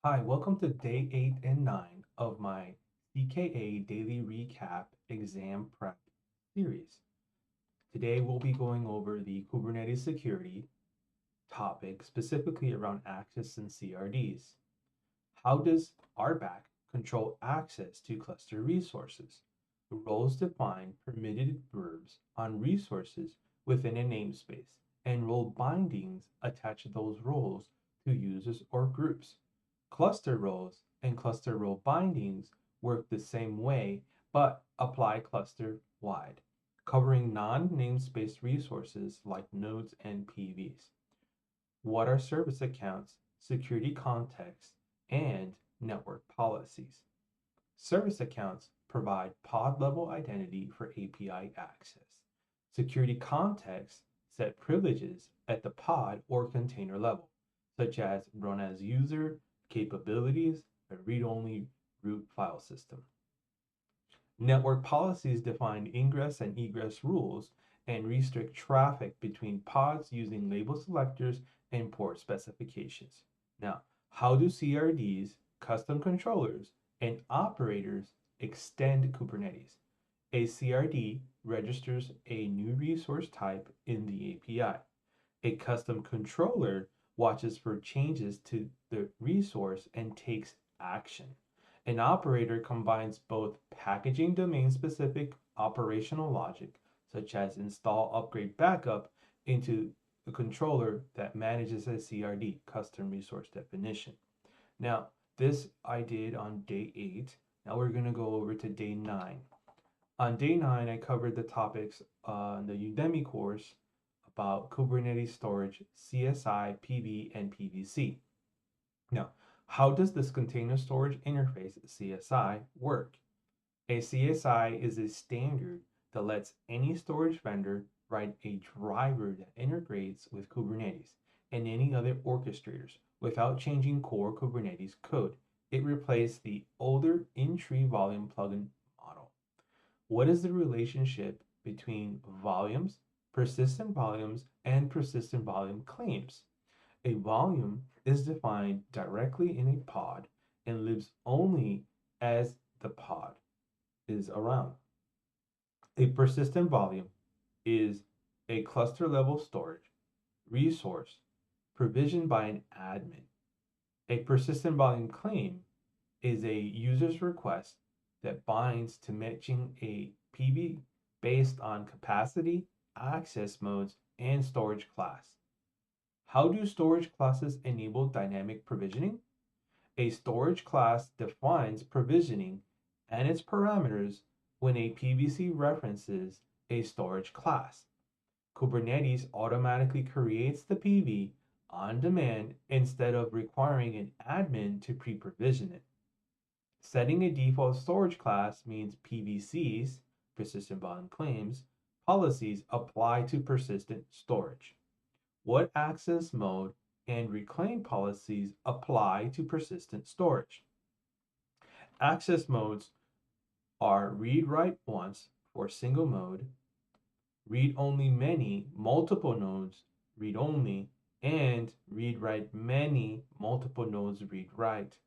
Hi, welcome to day 8 and 9 of my CKA Daily Recap Exam Prep series. Today we'll be going over the Kubernetes security topic, specifically around access and CRDs. How does RBAC control access to cluster resources? Roles define permitted verbs on resources within a namespace, and role bindings attach those roles to users or groups. Cluster roles and cluster role bindings work the same way, but apply cluster-wide, covering non-namespace resources like nodes and PVs. What are service accounts, security context, and network policies? Service accounts provide pod-level identity for API access. Security contexts set privileges at the pod or container level, such as run as user, capabilities, a read-only root file system. Network policies define ingress and egress rules and restrict traffic between pods using label selectors and port specifications. Now, how do CRDs, custom controllers, and operators extend Kubernetes? A CRD registers a new resource type in the API. A custom controller watches for changes to the resource and takes action. An operator combines both packaging domain-specific operational logic, such as install, upgrade, backup, into the controller that manages a CRD, custom resource definition. Now, this I did on day 8. Now we're going to go over to day 9. On day 9, I covered the topics on the Udemy course about Kubernetes storage, CSI, PV, and PVC. Now, how does this container storage interface, CSI, work? A CSI is a standard that lets any storage vendor write a driver that integrates with Kubernetes and any other orchestrators without changing core Kubernetes code. It replaced the older in-tree volume plugin model. What is the relationship between volumes, persistent volumes, and persistent volume claims? A volume is defined directly in a pod and lives only as the pod is around. A persistent volume is a cluster level storage resource provisioned by an admin. A persistent volume claim is a user's request that binds to matching a PV based on capacity, access modes, and storage class. How do storage classes enable dynamic provisioning? A storage class defines provisioning and its parameters when a PVC references a storage class. Kubernetes automatically creates the PV on demand instead of requiring an admin to pre-provision it. Setting a default storage class means PVCs, persistent volume claims, policies apply to persistent storage. What access mode and reclaim policies apply to persistent storage? Access modes are read-write once for single mode, read-only many, multiple nodes, read-only, and read-write many, multiple nodes, read-write.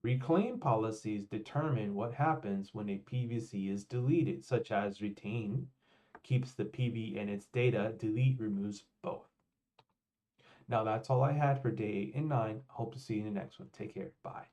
Reclaim policies determine what happens when a PVC is deleted, such as retain, keeps the PV and its data, delete removes both. Now that's all I had for day 8 and 9. Hope to see you in the next one. Take care. Bye.